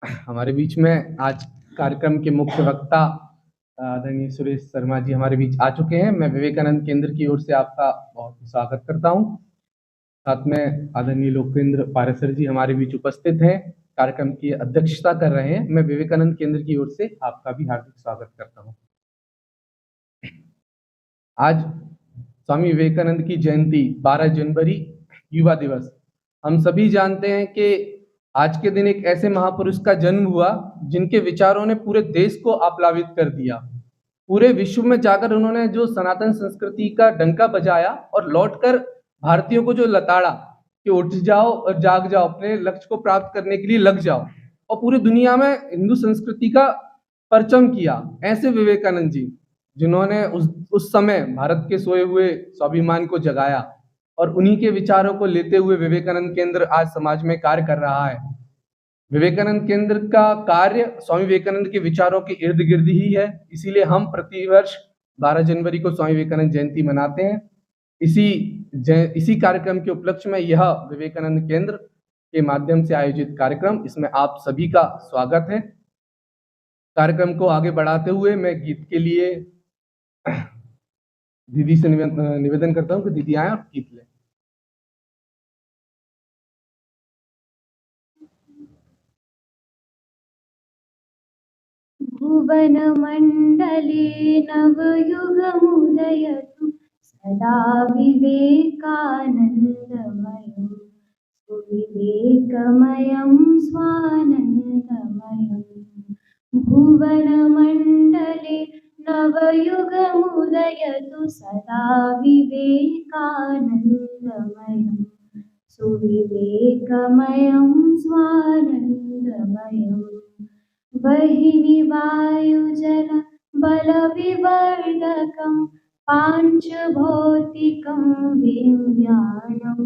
हमारे बीच में आज कार्यक्रम के मुख्य वक्ता आदरणीय सुरेश शर्मा जी हमारे बीच आ चुके हैं। मैं विवेकानंद केंद्र की ओर से आपका बहुत स्वागत करता हूं। साथ में आदरणीय लोकेंद्र पारेसर जी हमारे बीच उपस्थित हैं, कार्यक्रम की अध्यक्षता कर रहे हैं। मैं विवेकानंद केंद्र की ओर से आपका भी हार्दिक स्वागत करता हूं। आज स्वामी विवेकानंद की जयंती 12 जनवरी युवा दिवस। हम सभी जानते हैं कि आज के दिन एक ऐसे महापुरुष का जन्म हुआ जिनके विचारों ने पूरे देश को आप्लावित कर दिया। पूरे विश्व में जाकर उन्होंने जो सनातन संस्कृति का डंका बजाया और लौटकर भारतीयों को जो लताड़ा कि उठ जाओ और जाग जाओ, अपने लक्ष्य को प्राप्त करने के लिए लग जाओ, और पूरी दुनिया में हिंदू संस्कृति का परचम किया। ऐसे विवेकानंद जी जिन्होंने उस समय भारत के सोए हुए स्वाभिमान को जगाया, और उन्हीं के विचारों को लेते हुए विवेकानंद केंद्र आज समाज में कार्य कर रहा है। विवेकानंद केंद्र का कार्य स्वामी विवेकानंद के विचारों के इर्द गिर्द ही है, इसीलिए हम प्रतिवर्ष 12 जनवरी को स्वामी विवेकानंद जयंती मनाते हैं। इसी कार्यक्रम के उपलक्ष्य में यह विवेकानंद केंद्र के माध्यम से आयोजित कार्यक्रम, इसमें आप सभी का स्वागत है। कार्यक्रम को आगे बढ़ाते हुए मैं गीत के लिए दीदी से निवेदन करता हूं कि दीदी आए और गीत लें। भुवन मण्डले नवयुगमुदयतु सदा विवेकानन्दमयं सुविवेकमयं स्वानन्दमयम्। भुवनमण्डले नवयुगमुदयतु सदा विवेकानन्दमयं सुविवेकमयं स्वानन्दमयम्। वहिनी वायुजल बलविवर्धकं पाञ्चभौतिकं विज्ञानं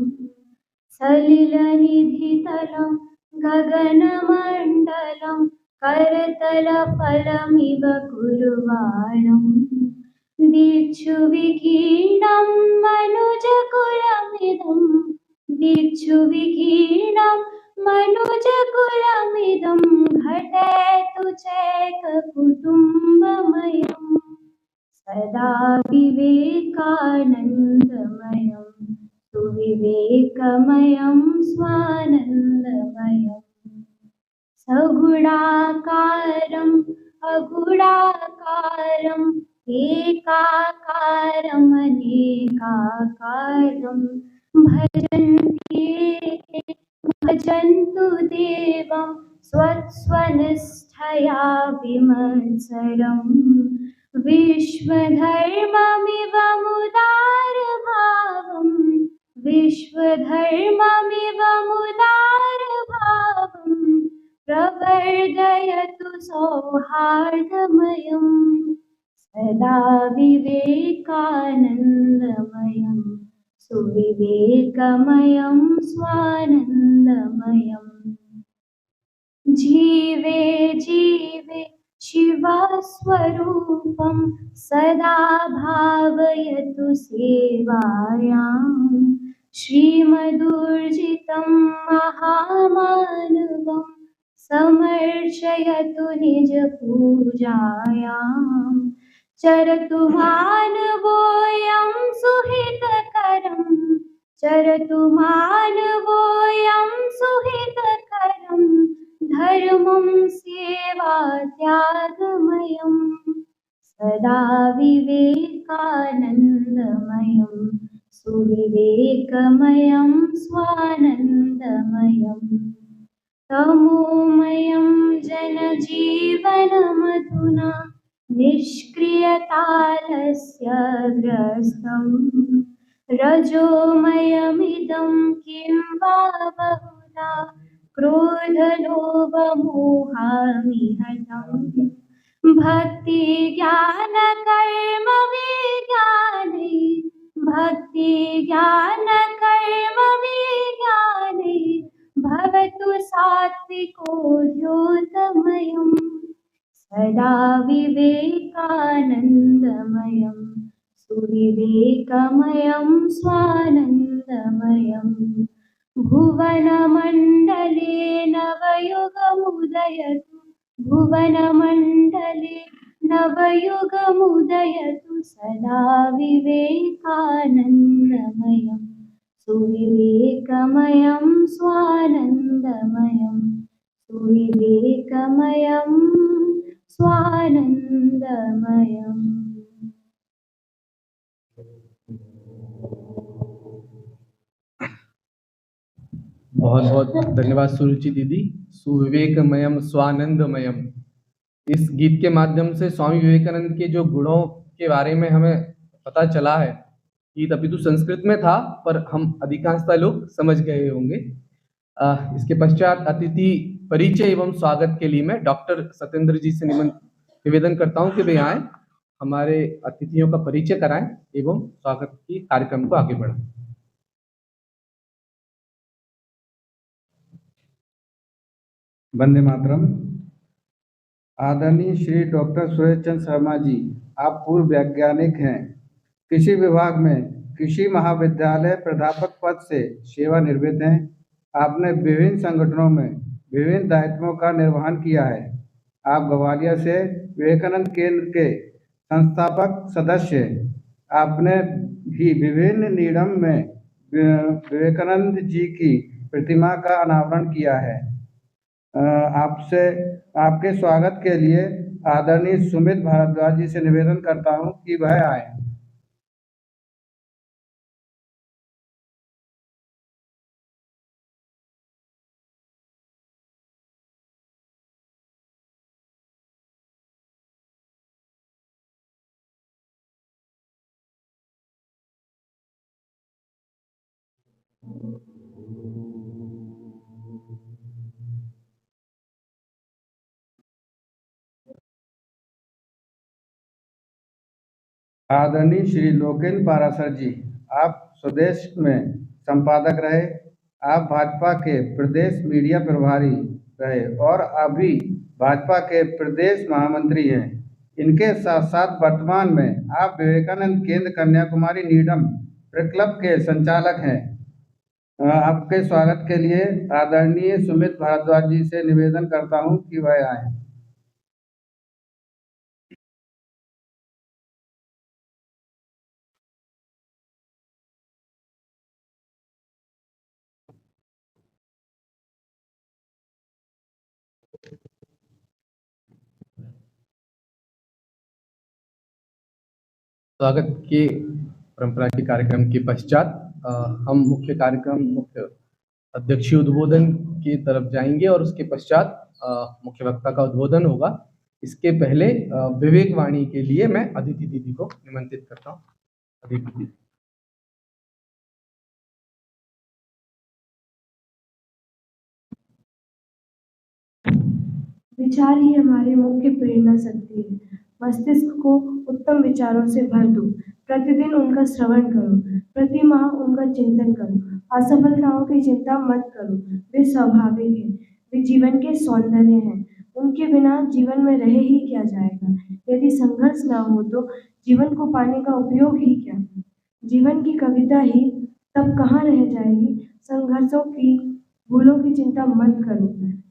सलिलनिधितलं गगनमण्डलं करतलफलमिव कुर्वाणं दीक्षुविकीर्णं मनुजकुलमिदं दीक्षुविकीर्णं मनुजकुलमिदं घटयतु चैककुटुम्बमयं सदा विवेकानन्दमयं सुविवेकमयं स्वानन्दमयम्। सगुणाकारम् अगुणाकारम् एकाकारम् अनेकाकारं भजन्ति ये भजन्तु देवं स्वस्वनिष्ठया विमत्सरम्। विश्वधर्ममिव मुदारभावम् विश्वधर्ममिव मुदारभावम् प्रवर्धयतु सौहार्दमयं सदा विवेकानन्दमयं सुविवेकमयं स्वानन्दमयम्। जीवे जीवे शिवस्वरूपं सदा भावयतु सेवायां श्रीमदूर्जितं महामानवं समर्चयतु निजपूजायां। चरतु मानवोऽयं सुहितकरं चरतु मानवोऽयं सुहितकरं धर्मं सेवा त्यागमयं सदा विवेकानन्दमयं सुविवेकमयं स्वानन्दमयम्। तमोमयं जनजीवनमधुना निष्क्रियतालस्य ग्रस्तं रजोमयमिदं किं वा बहुधा क्रोधलोभमोहामिहतं भक्तिज्ञानकर्म विज्ञाने भक्तिज्ञानकर्म विज्ञाने भवतु सात्विको द्योतमयं सदा विवेकानन्दमयं सुविवेकमयं स्वानन्दमयम्। भुवनमण्डले नवयुगमुदयतु भुवनमण्डले नवयुगमुदयतु सदा विवेकानन्दमयं सुविवेकमयं स्वानन्दमयं सुविवेकमयं स्वानन्दमयम्। बहुत बहुत धन्यवाद सुरुचि दीदी। सुविवेकमयम स्वानंदमयम, इस गीत के माध्यम से स्वामी विवेकानंद के जो गुणों के बारे में हमें पता चला है। गीत अभी तो संस्कृत में था पर हम अधिकांशतः लोग समझ गए होंगे। इसके पश्चात अतिथि परिचय एवं स्वागत के लिए मैं डॉक्टर सत्येंद्र जी से निवेदन करता हूं कि वे आए, हमारे अतिथियों का परिचय कराएं एवं स्वागत की कार्यक्रम को आगे बढ़ाएं। वंदे मातरम। आदरणीय श्री डॉक्टर सुरेश चंद्र शर्मा जी, आप पूर्व वैज्ञानिक हैं। कृषि विभाग में कृषि महाविद्यालय प्राध्यापक पद से सेवानिवृत्त हैं। आपने विभिन्न संगठनों में विभिन्न दायित्वों का निर्वहन किया है। आप ग्वालियर से विवेकानंद केंद्र के संस्थापक सदस्य हैं। आपने भी विभिन्न नीडम में विवेकानंद जी की प्रतिमा का अनावरण किया है। आपसे आपके स्वागत के लिए आदरणीय सुमित भारद्वाज जी से निवेदन करता हूं कि वह आए। आदरणीय श्री लोकेंद्र पाराशर जी, आप स्वदेश में संपादक रहे। आप भाजपा के प्रदेश मीडिया प्रभारी रहे और अभी भाजपा के प्रदेश महामंत्री हैं। इनके साथ साथ वर्तमान में आप विवेकानंद केंद्र कन्याकुमारी नीडम प्रक्लब के संचालक हैं। आपके स्वागत के लिए आदरणीय सुमित भारद्वाज जी से निवेदन करता हूं कि वह आए। स्वागत के परंपरा के कार्यक्रम के पश्चात हम मुख्य अध्यक्षीय उद्बोधन की तरफ जाएंगे और उसके पश्चात मुख्य वक्ता का उद्बोधन होगा। इसके पहले विवेक वाणी के लिए मैं अदिति दीदी को निमंत्रित करता हूँ। अदिति दीदी। विचार ही हमारी मुख्य प्रेरणा शक्ति है। मस्तिष्क को उत्तम विचारों से भर दो। प्रतिदिन उनका श्रवण करो, प्रति माह उनका चिंतन करो। असफलताओं की चिंता मत करो, वे स्वाभाविक हैं, वे जीवन के सौंदर्य हैं। उनके बिना जीवन में रहे ही क्या जाएगा। यदि संघर्ष ना हो तो जीवन को पाने का उपयोग ही क्या। जीवन की कविता ही तब कहाँ रह जाएगी। संघर्षों की भूलों की चिंता मत करो।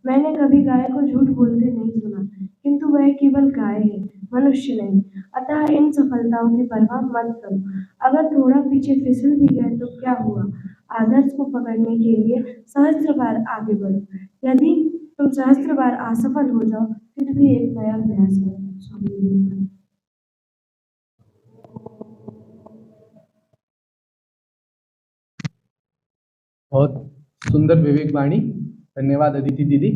मैंने कभी गाय को झूठ बोलते नहीं सुना, किंतु वह केवल गाय है, मनुष्य नहीं। अतः इन सफलताओं की परवाह मत करो। अगर थोड़ा पीछे फिसल भी गए तो क्या हुआ। आदर्श को पकड़ने के लिए सहस्त्र बार आगे बढ़ो। यदि तुम सहस्त्र बार असफल हो जाओ फिर भी एक नया प्रयास करो। स्वामी विवेकानंद। बहुत सुंदर विवेक वाणी, धन्यवाद अदिति दीदी।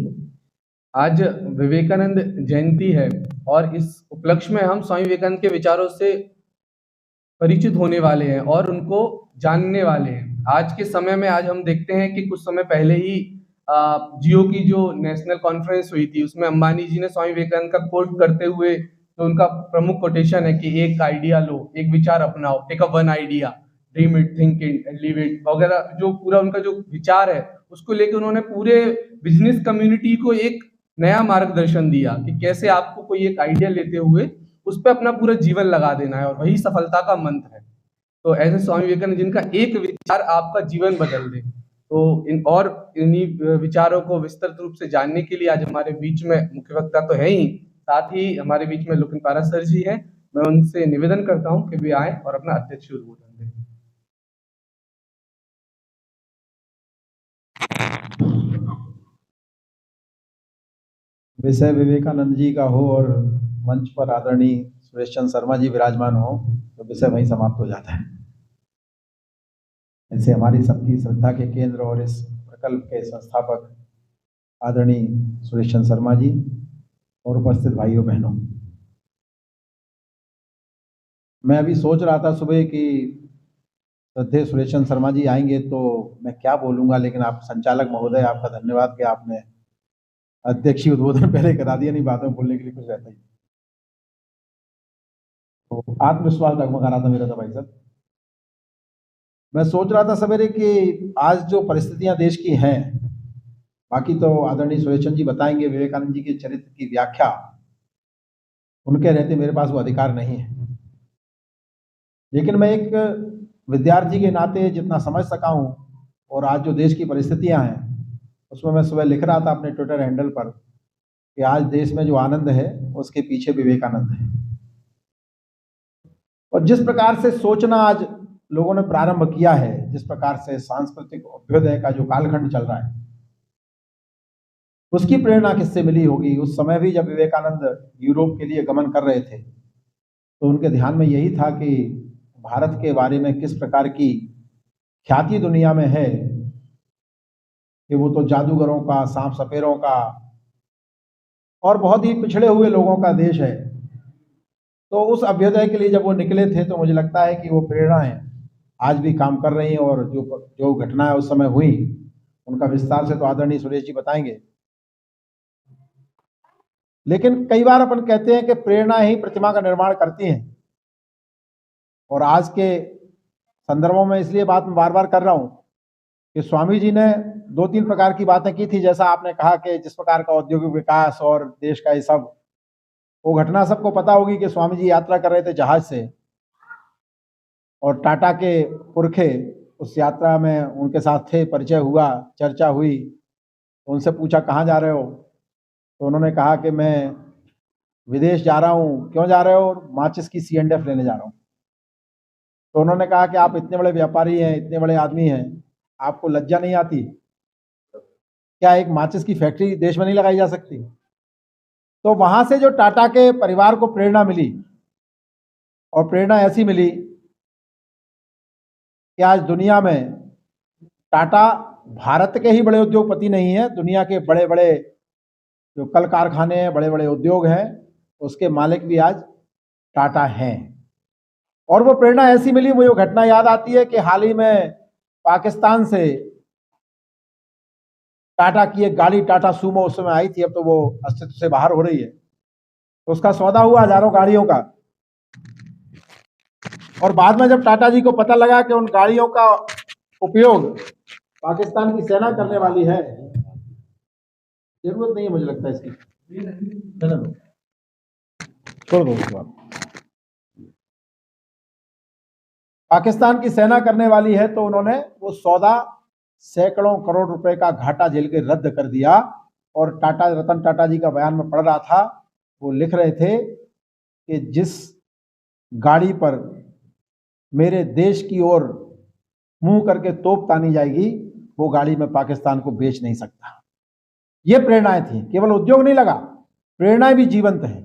आज विवेकानंद जयंती है और इस उपलक्ष्य में हम स्वामी विवेकानंद के विचारों से परिचित होने वाले हैं और उनको जानने वाले हैं। आज के समय में आज हम देखते हैं कि कुछ समय पहले ही जियो की जो नेशनल कॉन्फ्रेंस हुई थी उसमें अंबानी जी ने स्वामी विवेकानंद का कोट करते हुए तो उनका प्रमुख कोटेशन है कि एक आइडिया लो, एक विचार अपनाओ, take up one idea, dream it, think it, live it वगैरह। जो पूरा उनका जो विचार है उसको लेकर उन्होंने पूरे बिजनेस कम्युनिटी को एक नया मार्गदर्शन दिया कि कैसे आपको कोई एक आइडिया लेते हुए उस पर अपना पूरा जीवन लगा देना है और वही सफलता का मंत्र है। तो ऐसे स्वामी विवेकानंद जिनका एक विचार आपका जीवन बदल दे, तो इन्हीं विचारों को विस्तृत रूप से जानने के लिए आज हमारे बीच में मुख्य वक्ता तो है ही, साथ ही हमारे बीच में लुपिन पारा सर जी हैं। मैं उनसे निवेदन करता हूं कि वे आए और अपना अध्यक्ष उद्बोधन दें। विषय विवेकानंद जी का हो और मंच पर आदरणीय सुरेश चंद्र शर्मा जी विराजमान हो तो विषय वहीं समाप्त हो जाता है। ऐसे हमारी सबकी श्रद्धा के केंद्र और इस प्रकल्प के संस्थापक आदरणीय सुरेश चंद्र शर्मा जी और उपस्थित भाइयों बहनों, मैं अभी सोच रहा था सुबह कि श्रद्धेय सुरेश चंद्र शर्मा जी आएंगे तो मैं क्या बोलूँगा, लेकिन आप संचालक महोदय, आपका धन्यवाद कि आपने अध्यक्षीय उद्बोधन पहले करा दिया, नहीं बाद में बोलने के लिए कुछ रहता ही। तो आत्मविश्वास डगमगा रहा था मेरा तो भाई साहब। मैं सोच रहा था सवेरे कि आज जो परिस्थितियां देश की हैं, बाकी तो आदरणीय सुरेश चंद्र जी बताएंगे, विवेकानंद जी के चरित्र की व्याख्या उनके रहते मेरे पास वो अधिकार नहीं है, लेकिन मैं एक विद्यार्थी के नाते जितना समझ सका हूं और आज जो देश की परिस्थितियां हैं उसमें मैं सुबह लिख रहा था अपने ट्विटर हैंडल पर कि आज देश में जो आनंद है उसके पीछे विवेकानंद है। और जिस प्रकार से सोचना आज लोगों ने प्रारंभ किया है, जिस प्रकार से सांस्कृतिक अभ्युदय का जो कालखंड चल रहा है, उसकी प्रेरणा किससे मिली होगी। उस समय भी जब विवेकानंद यूरोप के लिए गमन कर रहे थे तो उनके ध्यान में यही था कि भारत के बारे में किस प्रकार की ख्याति दुनिया में है कि वो तो जादूगरों का, सांप सपेरों का और बहुत ही पिछड़े हुए लोगों का देश है। तो उस अभ्युदय के लिए जब वो निकले थे तो मुझे लगता है कि वो प्रेरणाएं आज भी काम कर रही हैं और जो घटनाएं उस समय हुई उनका विस्तार से तो आदरणीय सुरेश जी बताएंगे। लेकिन कई बार अपन कहते हैं कि प्रेरणा ही प्रतिमा का निर्माण करती हैं, और आज के संदर्भों में इसलिए बात मैं बार बार कर रहा हूं कि स्वामी जी ने 2-3 प्रकार की बातें की थी। जैसा आपने कहा कि जिस प्रकार का औद्योगिक विकास और देश का ये सब, वो घटना सबको पता होगी कि स्वामी जी यात्रा कर रहे थे जहाज से और टाटा के पुरखे उस यात्रा में उनके साथ थे, परिचय हुआ, चर्चा हुई, तो उनसे पूछा कहाँ जा रहे हो, तो उन्होंने कहा कि मैं विदेश जा रहा हूँ। क्यों जा रहे हो? माचिस की C&F लेने जा रहा हूँ। तो उन्होंने कहा कि आप इतने बड़े व्यापारी हैं, इतने बड़े आदमी हैं, आपको लज्जा नहीं आती क्या? एक माचिस की फैक्ट्री देश में नहीं लगाई जा सकती? तो वहां से जो टाटा के परिवार को प्रेरणा मिली, और प्रेरणा ऐसी मिली कि आज दुनिया में टाटा भारत के ही बड़े उद्योगपति नहीं है, दुनिया के बड़े बड़े जो कल कारखाने हैं, बड़े बड़े उद्योग हैं, उसके मालिक भी आज टाटा हैं। और वो प्रेरणा ऐसी मिली, मुझे वो घटना याद आती है कि हाल ही में पाकिस्तान से टाटा की एक गाड़ी, टाटा सूमो उस समय आई थी, अब तो वो अस्तित्व से बाहर हो रही है, तो उसका सौदा हुआ हजारों गाड़ियों का। और बाद में जब टाटा जी को पता लगा कि उन गाड़ियों का उपयोग पाकिस्तान की सेना करने वाली है, जरूरत नहीं है मुझे लगता है इसकी, छोड़ दो उसको आप, पाकिस्तान की सेना करने वाली है, तो उन्होंने वो सौदा सैकड़ों करोड़ रुपए का घाटा झेल के रद्द कर दिया। और टाटा, रतन टाटा जी का बयान में पढ़ रहा था, वो लिख रहे थे कि जिस गाड़ी पर मेरे देश की ओर मुंह करके तोप तानी जाएगी, वो गाड़ी मैं पाकिस्तान को बेच नहीं सकता। ये प्रेरणाएं थी, केवल उद्योग नहीं लगा, प्रेरणाएं भी जीवंत हैं।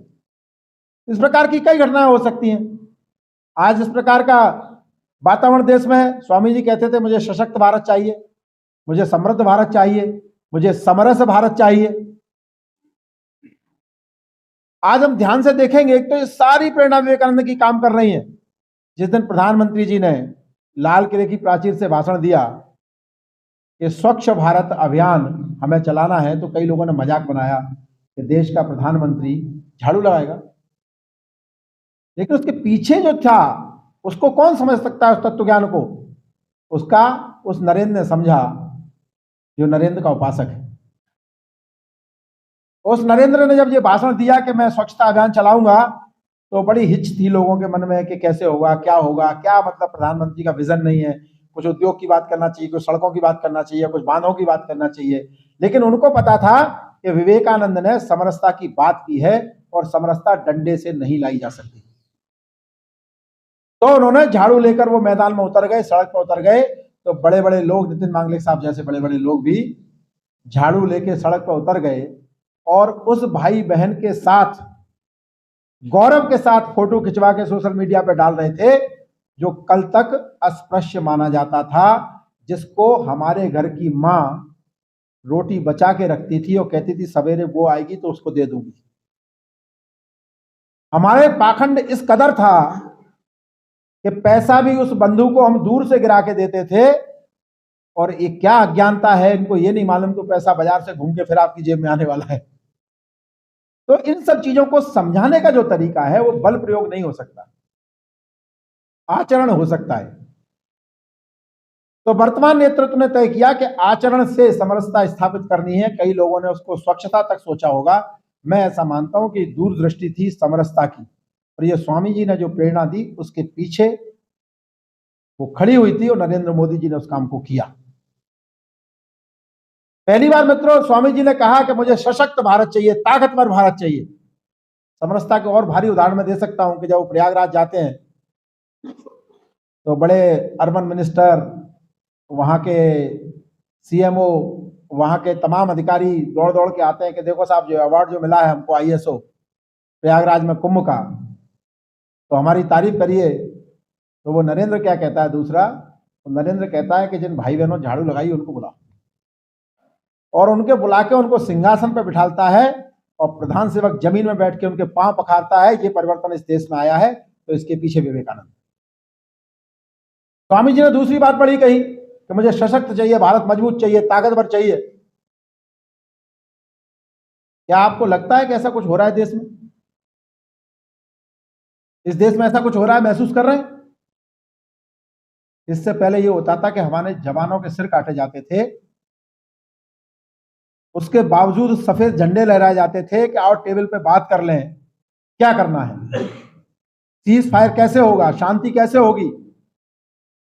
इस प्रकार की कई घटनाएं हो सकती हैं। आज इस प्रकार का वातावरण देश में है। स्वामी जी कहते थे मुझे सशक्त भारत चाहिए, मुझे समृद्ध भारत चाहिए, मुझे समरस भारत चाहिए। आज हम ध्यान से देखेंगे, एक तो ये सारी प्रेरणा विवेकानंद की काम कर रही है। जिस दिन प्रधानमंत्री जी ने लाल किले की प्राचीर से भाषण दिया कि स्वच्छ भारत अभियान हमें चलाना है, तो कई लोगों ने मजाक बनाया कि देश का प्रधानमंत्री झाड़ू लगाएगा, लेकिन उसके पीछे जो था उसको कौन समझ सकता है, उस तत्व ज्ञान को? उसका उस नरेंद्र ने समझा जो नरेंद्र का उपासक है। उस नरेंद्र ने जब ये भाषण दिया कि मैं स्वच्छता अभियान चलाऊंगा, तो बड़ी हिच थी लोगों के मन में कि कैसे होगा, क्या होगा, क्या मतलब प्रधानमंत्री का विजन नहीं है, कुछ उद्योग की बात करना चाहिए, कुछ सड़कों की बात करना चाहिए, कुछ बांधों की बात करना चाहिए, लेकिन उनको पता था कि विवेकानंद ने समरसता की बात की है और समरसता डंडे से नहीं लाई जा सकती। तो उन्होंने झाड़ू लेकर वो मैदान में उतर गए, सड़क पर उतर गए। तो बड़े बड़े लोग, नितिन मांगलेक साहब जैसे बड़े बड़े लोग भी झाड़ू लेके सड़क पर उतर गए और उस भाई बहन के साथ गौरव के साथ फोटो खिंचवा के सोशल मीडिया पे डाल रहे थे, जो कल तक अस्पृश्य माना जाता था, जिसको हमारे घर की माँ रोटी बचा के रखती थी और कहती थी सवेरे वो आएगी तो उसको दे दूंगी। हमारे पाखंड इस कदर था कि पैसा भी उस बंधु को हम दूर से गिरा के देते थे, और ये क्या अज्ञानता है, इनको ये नहीं मालूम कि पैसा बाजार से घूम के फिर आपकी जेब में आने वाला है। तो इन सब चीजों को समझाने का जो तरीका है वो बल प्रयोग नहीं हो सकता, आचरण हो सकता है। तो वर्तमान नेतृत्व ने तय किया कि आचरण से समरसता स्थापित करनी है। कई लोगों ने उसको स्वच्छता तक सोचा होगा, मैं ऐसा मानता हूं कि दूरदृष्टि थी समरसता की, और ये स्वामी जी ने जो प्रेरणा दी उसके पीछे वो खड़ी हुई थी और नरेंद्र मोदी जी ने उस काम को किया। पहली बार मित्रों स्वामी जी ने कहा कि मुझे सशक्त भारत चाहिए, ताकतवर भारत चाहिए। समरसता के और भारी उदाहरण मैं दे सकता हूं कि जब वो प्रयागराज जाते हैं तो बड़े अर्बन मिनिस्टर, वहां के सीएमओ, वहां के तमाम अधिकारी दौड़ दौड़ के आते हैं कि देखो साहब, जो अवार्ड जो मिला है हमको आईएसओ प्रयागराज में कुंभ का, तो हमारी तारीफ करिए। तो वो नरेंद्र क्या कहता है, दूसरा तो नरेंद्र कहता है कि जिन भाई बहनों झाड़ू लगाई उनको बुलाओ, और उनके बुला के उनको सिंहासन पर बिठालता है और प्रधान सेवक जमीन में बैठ के उनके पांव पखारता है। ये परिवर्तन इस देश में आया है, तो इसके पीछे विवेकानंद। स्वामी जी ने दूसरी बात बड़ी कही कि मुझे सशक्त चाहिए भारत, मजबूत चाहिए, ताकतवर चाहिए। क्या आपको लगता है कि ऐसा कुछ हो रहा है देश में? इस देश में ऐसा कुछ हो रहा है, महसूस कर रहे हैं? इससे पहले ये होता था कि हमारे जवानों के सिर काटे जाते थे, उसके बावजूद सफेद झंडे लहराए जाते थे कि आओ टेबल पे बात कर लें, क्या करना है, सीज फायर कैसे होगा, शांति कैसे होगी।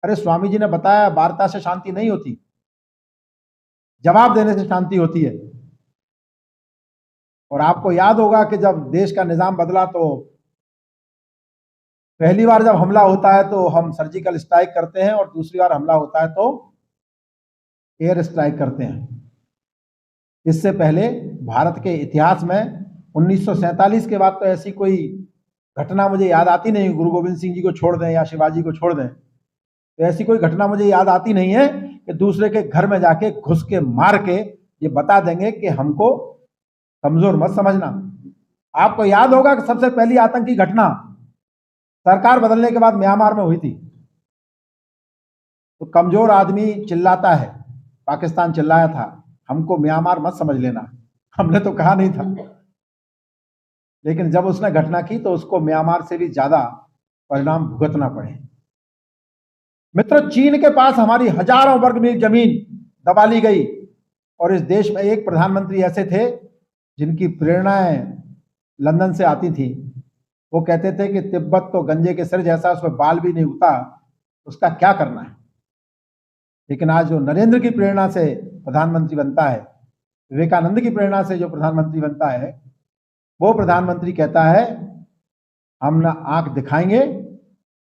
अरे स्वामी जी ने बताया वार्ता से शांति नहीं होती, जवाब देने से शांति होती है। और आपको याद होगा कि जब देश का निजाम बदला तो पहली बार जब हमला होता है तो हम सर्जिकल स्ट्राइक करते हैं, और दूसरी बार हमला होता है तो एयर स्ट्राइक करते हैं। इससे पहले भारत के इतिहास में 1947 के बाद तो ऐसी कोई घटना मुझे याद आती नहीं, गुरु गोविंद सिंह जी को छोड़ दें या शिवाजी को छोड़ दें, तो ऐसी कोई घटना मुझे याद आती नहीं है कि दूसरे के घर में जाके घुस के मार के ये बता देंगे कि हमको कमजोर मत समझना। आपको याद होगा कि सबसे पहली आतंकी घटना सरकार बदलने के बाद म्यांमार में हुई थी। तो कमजोर आदमी चिल्लाता है, पाकिस्तान चिल्लाया था, हमको म्यांमार मत समझ लेना, हमने तो कहा नहीं था। लेकिन जब उसने घटना की तो उसको म्यांमार से भी ज्यादा परिणाम भुगतना पड़े। मित्रों, चीन के पास हमारी हजारों वर्ग मील जमीन दबा ली गई, और इस देश में एक प्रधानमंत्री ऐसे थे जिनकी प्रेरणाएं लंदन से आती थी। वो कहते थे कि तिब्बत तो गंजे के सिर जैसा, उसमें बाल भी नहीं उगता, उसका क्या करना है। लेकिन आज जो नरेंद्र की प्रेरणा से प्रधानमंत्री बनता है, विवेकानंद की प्रेरणा से जो प्रधानमंत्री बनता है, वो प्रधानमंत्री कहता है हम ना आंख दिखाएंगे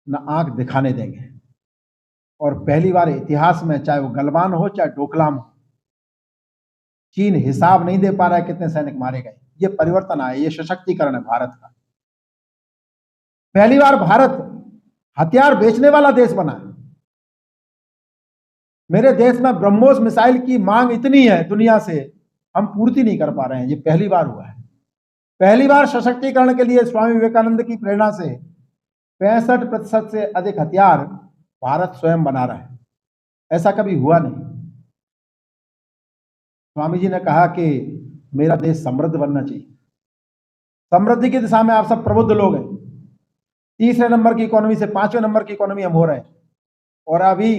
ना आंख दिखाने देंगे। और पहली बार इतिहास में, चाहे वो गलवान हो चाहे डोकलाम हो, चीन हिसाब नहीं दे पा रहा है कितने सैनिक मारे गए। ये परिवर्तन आया, ये सशक्तिकरण है भारत का। पहली बार भारत हथियार बेचने वाला देश बना है। मेरे देश में ब्रह्मोस मिसाइल की मांग इतनी है दुनिया से, हम पूर्ति नहीं कर पा रहे हैं। ये पहली बार हुआ है। पहली बार सशक्तिकरण के लिए स्वामी विवेकानंद की प्रेरणा से 65% से अधिक हथियार भारत स्वयं बना रहा है। ऐसा कभी हुआ नहीं। स्वामी जी ने कहा कि मेरा देश समृद्ध बनना चाहिए। समृद्धि की दिशा में आप सब प्रबुद्ध लोग हैं। 3रे नंबर की इकोनॉमी से 5वें नंबर की इकोनॉमी हम हो रहे हैं, और अभी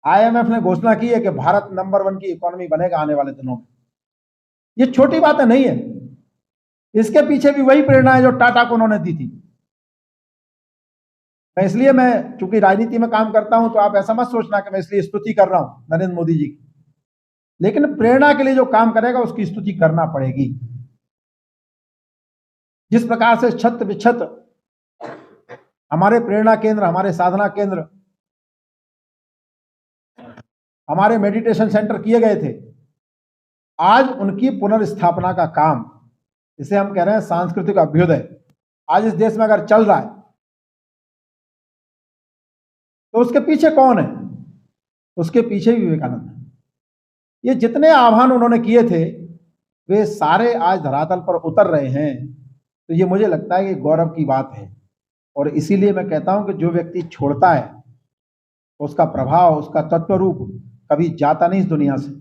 आईएमएफ ने घोषणा की है कि भारत नंबर 1 की इकोनॉमी बनेगा आने वाले दिनों में। ये छोटी बातें नहीं है, इसके पीछे भी वही प्रेरणा है जो टाटा को उन्होंने दी थी। मैं चूंकि राजनीति में काम करता हूं, तो आप ऐसा मत सोचना कि मैं इसलिए स्तुति कर रहा हूं नरेंद्र मोदी जी की। लेकिन प्रेरणा के लिए जो काम करेगा उसकी स्तुति करना पड़ेगी। जिस प्रकार से छत विछत हमारे प्रेरणा केंद्र, हमारे साधना केंद्र, हमारे मेडिटेशन सेंटर किए गए थे, आज उनकी पुनर्स्थापना का काम, जिसे हम कह रहे हैं सांस्कृतिक अभ्युदय, आज इस देश में अगर चल रहा है तो उसके पीछे कौन है? उसके पीछे भी विवेकानंद है। ये जितने आह्वान उन्होंने किए थे वे सारे आज धरातल पर उतर रहे हैं, तो ये मुझे लगता है कि गौरव की बात है। और इसीलिए मैं कहता हूं कि जो व्यक्ति छोड़ता है उसका प्रभाव, उसका तत्व रूप कभी जाता नहीं इस दुनिया से।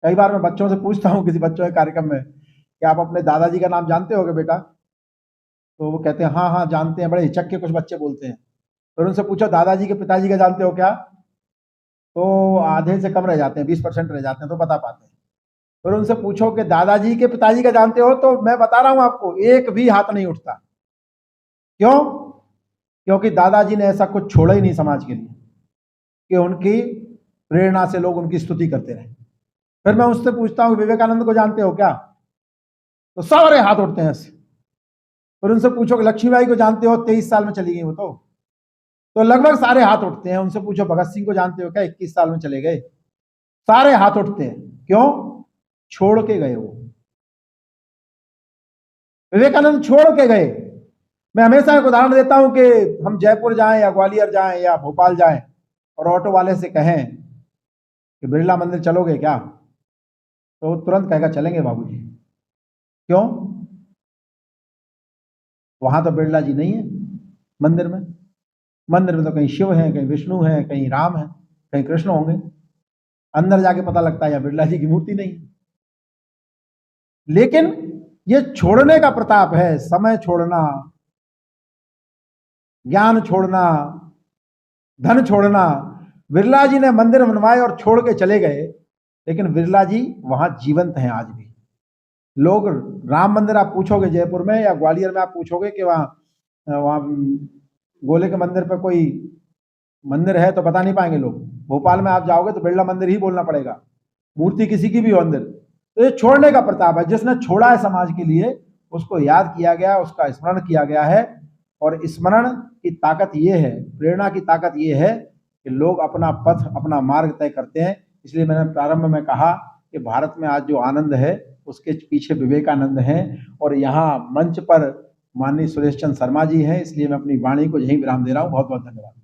कई बार मैं बच्चों से पूछता हूं किसी बच्चों के कार्यक्रम में कि आप अपने दादाजी का नाम जानते होगे बेटा? तो वो कहते हैं हाँ हाँ जानते हैं, बड़े हिचक के कुछ बच्चे बोलते हैं। फिर उनसे पूछो दादाजी के पिताजी का जानते हो क्या? तो आधे से कम रह जाते हैं, 20% रह जाते हैं, तो बता पाते हैं। फिर उनसे पूछो कि दादाजी के पिताजी का जानते हो, तो मैं बता रहा हूं आपको, एक भी हाथ नहीं उठता। क्यों? क्योंकि दादाजी ने ऐसा कुछ छोड़ा ही नहीं समाज के लिए कि उनकी प्रेरणा से लोग उनकी स्तुति करते रहे। फिर मैं उससे पूछता हूँ विवेकानंद को जानते हो क्या? तो सारे हाथ उठते हैं ऐसे। फिर उनसे पूछो कि लक्ष्मीबाई को जानते हो? 23 साल में चली गई वो तो लगभग सारे हाथ उठते हैं। उनसे पूछो भगत सिंह को जानते हो क्या? 21 साल में चले गए। सारे हाथ उठते हैं। क्यों? छोड़ के गए वो। विवेकानंद छोड़ के गए। मैं हमेशा एक उदाहरण देता हूं कि हम जयपुर जाएं या ग्वालियर जाएं या भोपाल जाएं और ऑटो वाले से कहें कि बिरला मंदिर चलोगे क्या, तो वो तुरंत कहेगा चलेंगे बाबूजी। क्यों? वहां तो बिरला जी नहीं है मंदिर में। मंदिर में तो कहीं शिव है, कहीं विष्णु है, कहीं राम है, कहीं कृष्ण होंगे। अंदर जाके पता लगता है यहाँ बिरला जी की मूर्ति नहीं है। लेकिन ये छोड़ने का प्रताप है, समय छोड़ना, ज्ञान छोड़ना, धन छोड़ना। बिरला जी ने मंदिर बनवाए और छोड़ के चले गए, लेकिन बिरला जी वहां जीवंत हैं आज भी। लोग राम मंदिर आप पूछोगे जयपुर में या ग्वालियर में, आप पूछोगे कि वहां गोले के मंदिर पर कोई मंदिर है, तो बता नहीं पाएंगे लोग। भोपाल में आप जाओगे तो बिरला मंदिर ही बोलना पड़ेगा, मूर्ति किसी की भी हो अंदर। तो ये छोड़ने का प्रताप है। जिसने छोड़ा है समाज के लिए उसको याद किया गया, उसका स्मरण किया गया है। और स्मरण की ताकत ये है, प्रेरणा की ताकत ये है कि लोग अपना पथ, अपना मार्ग तय करते हैं। इसलिए मैंने प्रारंभ में कहा कि भारत में आज जो आनंद है उसके पीछे विवेकानंद हैं। और यहाँ मंच पर माननीय सुरेश चंद्र शर्मा जी हैं। इसलिए मैं अपनी वाणी को यहीं विराम दे रहा हूँ। बहुत बहुत धन्यवाद।